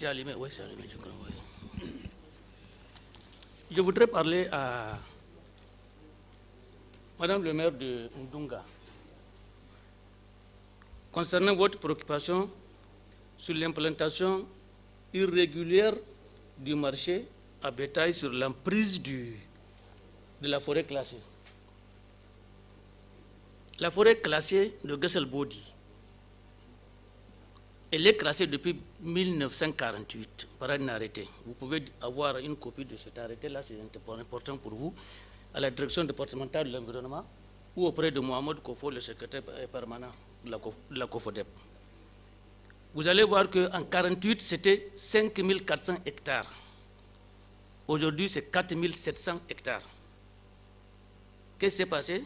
C'est allumé, oui, c'est allumé, je crois. Oui. Je voudrais parler à Madame le maire de Ndunga concernant votre préoccupation sur l'implantation irrégulière du marché à bétail sur l'emprise de la forêt classée. La forêt classée de Gesselbodi, elle est classée depuis 1948 par un arrêté. Vous pouvez avoir une copie de cet arrêté-là, c'est important pour vous, à la direction départementale de l'environnement ou auprès de Mohamed Kofo, le secrétaire permanent de la COFODEP. Vous allez voir qu'en 1948, c'était 5400 hectares. Aujourd'hui, c'est 4700 hectares. Qu'est-ce qui s'est passé?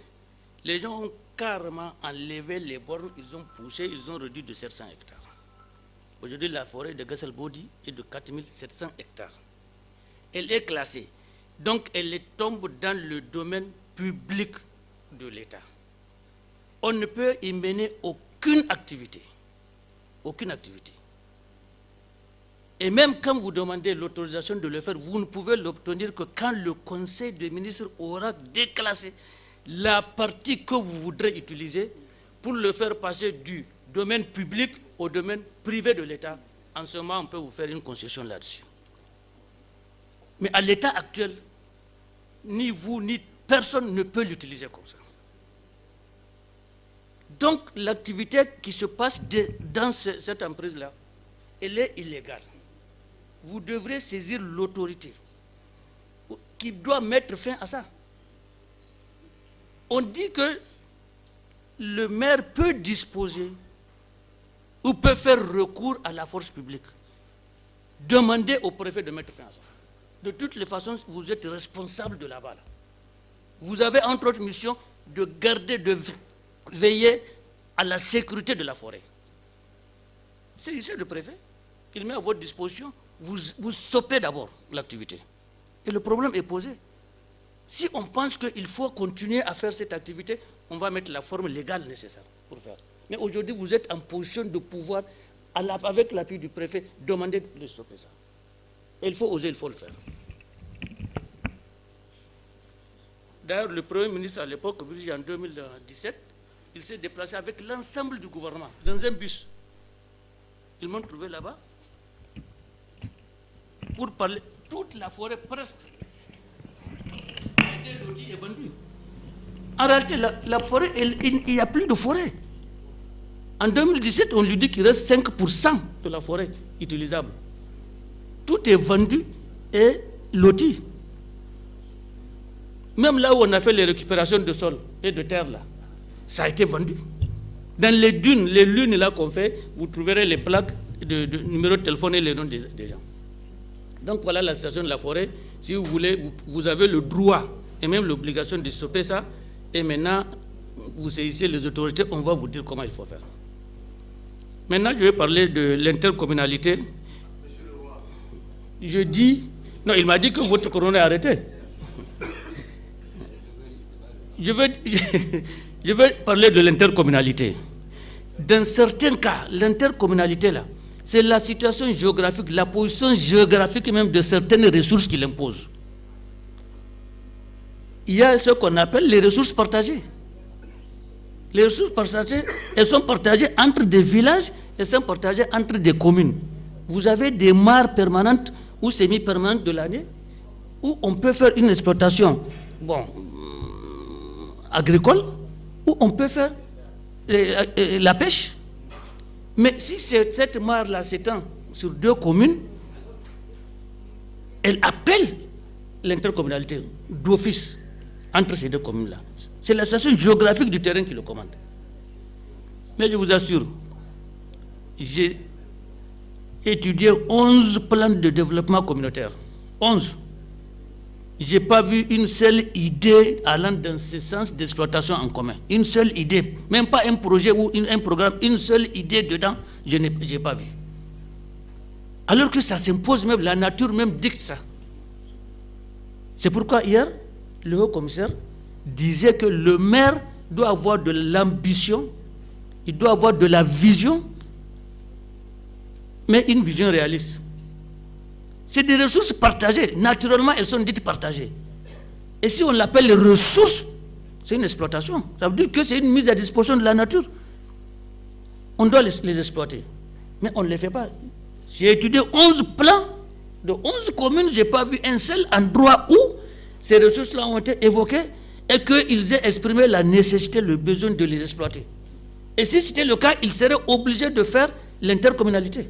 Les gens ont carrément enlevé les bornes, ils ont poussé, ils ont réduit de 700 hectares. Aujourd'hui, la forêt de Gesselbodi est de 4700 hectares. Elle est classée. Donc, elle tombe dans le domaine public de l'État. On ne peut y mener aucune activité. Aucune activité. Et même quand vous demandez l'autorisation de le faire, vous ne pouvez l'obtenir que quand le Conseil des ministres aura déclassé la partie que vous voudrez utiliser pour le faire passer du domaine public au domaine privé de l'État. En ce moment, on peut vous faire une concession là-dessus. Mais à l'état actuel, ni vous, ni personne ne peut l'utiliser comme ça. Donc, l'activité qui se passe dans cette emprise-là, elle est illégale. Vous devrez saisir l'autorité qui doit mettre fin à ça. On dit que le maire peut disposer ou peut faire recours à la force publique. Demandez au préfet de mettre fin à ça. De toutes les façons, vous êtes responsable de là-bas. Vous avez entre autres mission de garder, de veiller à la sécurité de la forêt. C'est ici le préfet. Il met à votre disposition. Vous stoppez d'abord l'activité. Et le problème est posé. Si on pense qu'il faut continuer à faire cette activité, on va mettre la forme légale nécessaire pour faire. Mais aujourd'hui, vous êtes en position de pouvoir, avec l'appui du préfet, demander de stopper ça. Et il faut oser, il faut le faire. D'ailleurs, le Premier ministre à l'époque, en 2017, il s'est déplacé avec l'ensemble du gouvernement dans un bus. Ils m'ont trouvé là-bas pour parler. Toute la forêt presque a été lotie et vendue. En réalité, la forêt, il n'y a plus de forêt. En 2017, on lui dit qu'il reste 5% de la forêt utilisable. Tout est vendu et loti. Même là où on a fait les récupérations de sol et de terre, là, ça a été vendu. Dans les dunes, les lunes là qu'on fait, vous trouverez les plaques de numéro de téléphone et les noms des gens. Donc voilà la situation de la forêt. Si vous voulez, vous avez le droit et même l'obligation de stopper ça. Et maintenant, vous saisissez les autorités, on va vous dire comment il faut faire. Maintenant, je vais parler de l'intercommunalité. Monsieur le roi. Je dis... Non, il m'a dit que votre couronne est arrêtée. Je vais parler de l'intercommunalité. Dans certains cas, l'intercommunalité, là, c'est la situation géographique, la position géographique même de certaines ressources qui l'imposent. Il y a ce qu'on appelle les ressources partagées. Les ressources partagées, elles sont partagées entre des villages, elles sont partagées entre des communes. Vous avez des mares permanentes ou semi-permanentes de l'année où on peut faire une exploitation agricole, où on peut faire la pêche. Mais si cette mare-là s'étend sur 2 communes, elle appelle l'intercommunalité d'office entre ces 2 communes-là. C'est la situation géographique du terrain qui le commande. Mais je vous assure, j'ai étudié 11 plans de développement communautaire. 11. Je n'ai pas vu une seule idée allant dans ce sens d'exploitation en commun. Une seule idée. Même pas un projet ou un programme. Une seule idée dedans, je n'ai pas vu. Alors que ça s'impose même, la nature même dicte ça. C'est pourquoi hier, le haut commissaire disait que le maire doit avoir de l'ambition, il doit avoir de la vision, mais une vision réaliste. C'est des ressources partagées. Naturellement, elles sont dites partagées. Et si on l'appelle ressources, c'est une exploitation. Ça veut dire que c'est une mise à disposition de la nature. On doit les exploiter. Mais on ne les fait pas. J'ai étudié 11 plans de 11 communes. Je n'ai pas vu un seul endroit où ces ressources-là ont été évoquées et qu'ils aient exprimé la nécessité, le besoin de les exploiter. Et si c'était le cas, ils seraient obligés de faire l'intercommunalité.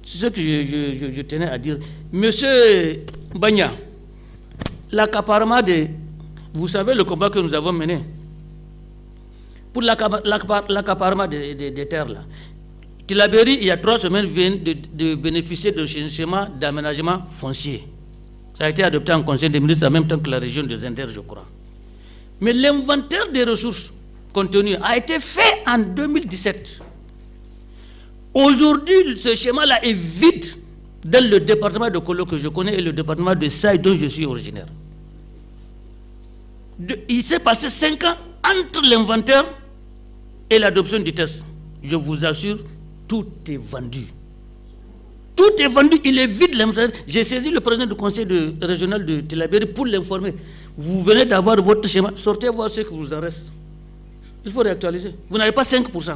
C'est ce que je tenais à dire. Monsieur Bagna, l'accaparement des... Vous savez le combat que nous avons mené pour l'accaparement des terres là. Tillabéri, il y a 3 semaines, vient de bénéficier d'un schéma d'aménagement foncier. Ça a été adopté en Conseil des ministres en même temps que la région de Zender, je crois. Mais l'inventaire des ressources contenues a été fait en 2017. Aujourd'hui, ce schéma-là est vide dans le département de Kolo que je connais et le département de Saï dont je suis originaire. Il s'est passé 5 ans entre l'inventaire et l'adoption du test. Je vous assure, tout est vendu. Tout est vendu, il est vide l'inventaire. J'ai saisi le président du conseil régional de Tillabéri pour l'informer. Vous venez d'avoir votre schéma, sortez voir ce que vous en reste. Il faut réactualiser. Vous n'avez pas 5%.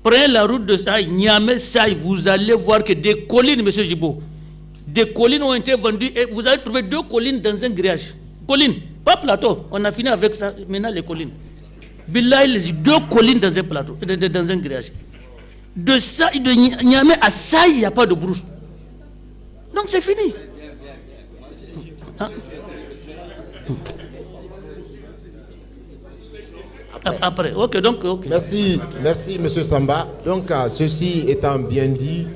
Prenez la route de Saï, Niamey, Saï, vous allez voir que des collines, M. Jibo, des collines ont été vendues et vous allez trouver 2 collines dans un grillage. Collines, pas plateau, on a fini avec ça, maintenant les collines. Billahi, 2 collines dans un plateau, dans un grillage. De Niamey à Saï, il n'y a pas de brousse. Donc c'est fini. Hein? Après, ok, donc. Okay. Merci, M. Samba. Donc, ceci étant bien dit,